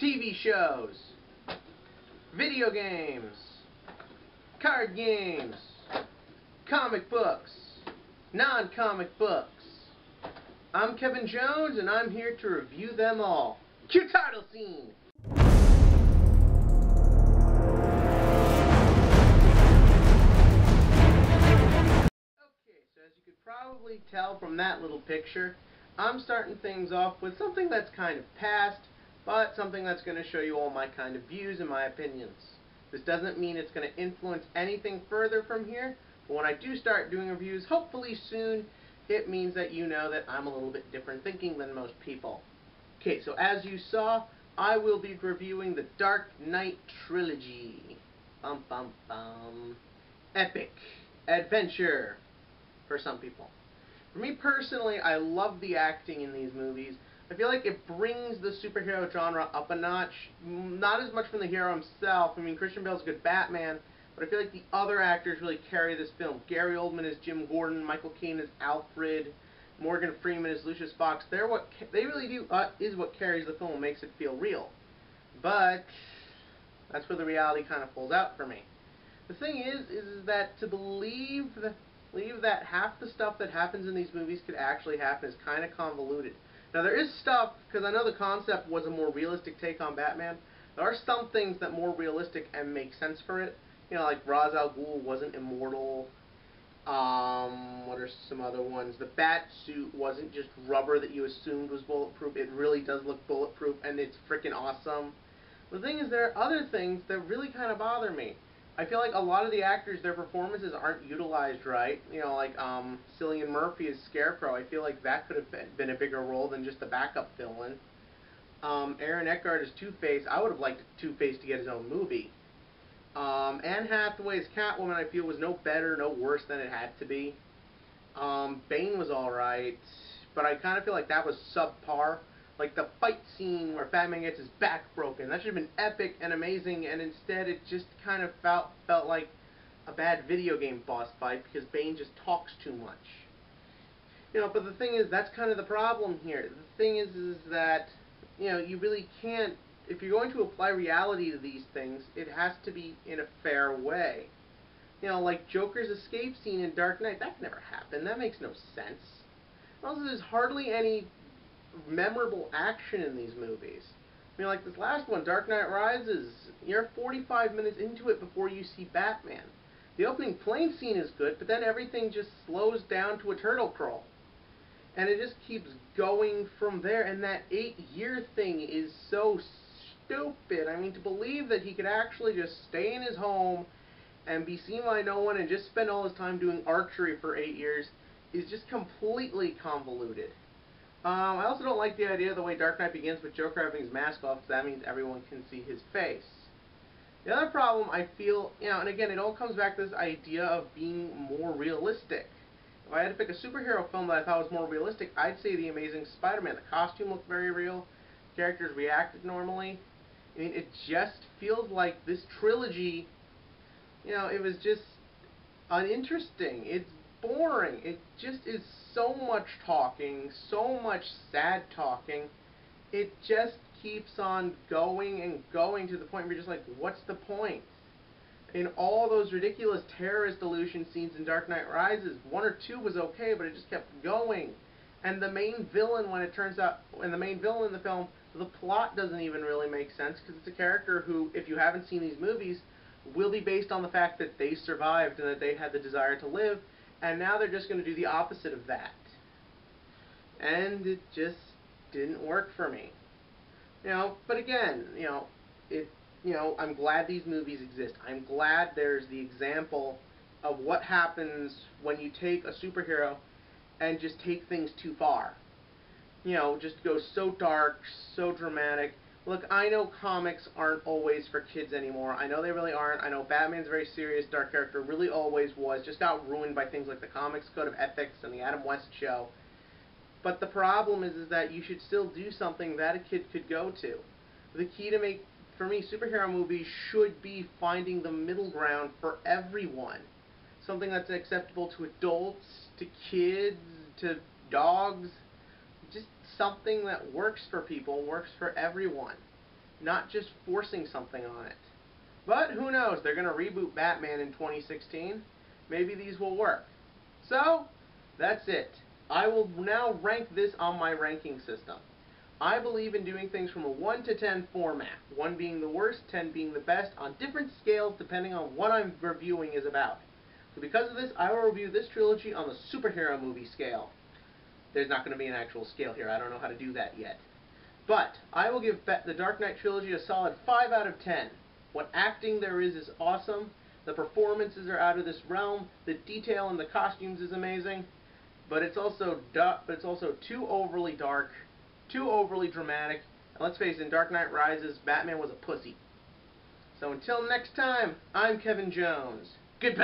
TV shows, video games, card games, comic books, non-comic books. I'm Kevin Jones, and I'm here to review them all. Cue title scene! Okay, so as you could probably tell from that little picture, I'm starting things off with something that's kind of past, but something that's going to show you all my kind of views and my opinions. This doesn't mean it's going to influence anything further from here, but when I do start doing reviews, hopefully soon, it means that you know that I'm a little bit different thinking than most people. Okay, so as you saw, I will be reviewing the Dark Knight Trilogy. Bum bum bum. Epic adventure for some people. For me personally, I love the acting in these movies. I feel like it brings the superhero genre up a notch. Not as much from the hero himself. I mean, Christian Bale's a good Batman, but I feel like the other actors really carry this film. Gary Oldman is Jim Gordon, Michael Caine is Alfred, Morgan Freeman is Lucius Fox. They really do is what carries the film and makes it feel real. But that's where the reality kind of pulls out for me. The thing is that to believe that half the stuff that happens in these movies could actually happen is kind of convoluted. Now there is stuff, because I know the concept was a more realistic take on Batman, there are some things that are more realistic and make sense for it. You know, like Ra's al Ghul wasn't immortal. What are some other ones? The bat suit wasn't just rubber that you assumed was bulletproof. It really does look bulletproof, and it's freaking awesome. The thing is, there are other things that really kind of bother me. I feel like a lot of the actors, their performances aren't utilized right. You know, like Cillian Murphy as Scarecrow. I feel like that could have been a bigger role than just the backup villain. Aaron Eckhart as Two-Face. I would have liked Two-Face to get his own movie. Anne Hathaway as Catwoman, I feel, was no better, no worse than it had to be. Bane was alright, but I kind of feel like that was subpar. Like the fight scene where Batman gets his back broken, that should have been epic and amazing, and instead it just kind of felt like a bad video game boss fight because Bane just talks too much. You know, but the thing is, that's kind of the problem here. The thing is that, you know, you really can't, if you're going to apply reality to these things, it has to be in a fair way. You know, like Joker's escape scene in Dark Knight, that never happened. That makes no sense. Also, there's hardly any memorable action in these movies. I mean, like this last one, Dark Knight Rises, you're 45 minutes into it before you see Batman. The opening plane scene is good, but then everything just slows down to a turtle crawl. And it just keeps going from there, and that 8-year thing is so stupid. I mean, to believe that he could actually just stay in his home and be seen by no one and just spend all his time doing archery for 8 years is just completely convoluted. I also don't like the idea of the way Dark Knight begins with Joker having his mask off, because that means everyone can see his face. The other problem I feel, you know, and again, it all comes back to this idea of being more realistic. If I had to pick a superhero film that I thought was more realistic, I'd say The Amazing Spider-Man. The costume looked very real. Characters reacted normally. I mean, it just feels like this trilogy, you know, it was just uninteresting. It's boring. It just is so much talking, so much sad talking. It just keeps on going and going to the point where you're just like, what's the point? In all those ridiculous terrorist illusion scenes in Dark Knight Rises, 1 or 2 was okay, but it just kept going. And the main villain, when it turns out, and the main villain in the film, the plot doesn't even really make sense, because it's a character who, if you haven't seen these movies, will be based on the fact that they survived and that they had the desire to live, and now they're just going to do the opposite of that. And it just didn't work for me. You know, but again, you know, I'm glad these movies exist. I'm glad there's the example of what happens when you take a superhero and just take things too far. You know, just go so dark, so dramatic. Look, I know comics aren't always for kids anymore. I know they really aren't. I know Batman's a very serious, dark character, really always was. Just got ruined by things like the Comics Code of Ethics and the Adam West Show. But the problem is that you should still do something that a kid could go to. The key to make, for me, superhero movies should be finding the middle ground for everyone. Something that's acceptable to adults, to kids, to dogs. Just something that works for people, works for everyone. not just forcing something on it. But who knows, they're going to reboot Batman in 2016. Maybe these will work. So, that's it. I will now rank this on my ranking system. I believe in doing things from a 1 to 10 format, 1 being the worst, 10 being the best, on different scales depending on what I'm reviewing is about. So because of this, I will review this trilogy on the superhero movie scale. There's not going to be an actual scale here, I don't know how to do that yet. But I will give the Dark Knight trilogy a solid 5 out of 10. What acting there is awesome, the performances are out of this realm, the detail in the costumes is amazing, but it's also too overly dark, too overly dramatic, and let's face it, in Dark Knight Rises, Batman was a pussy. So until next time, I'm Kevin Jones. Goodbye.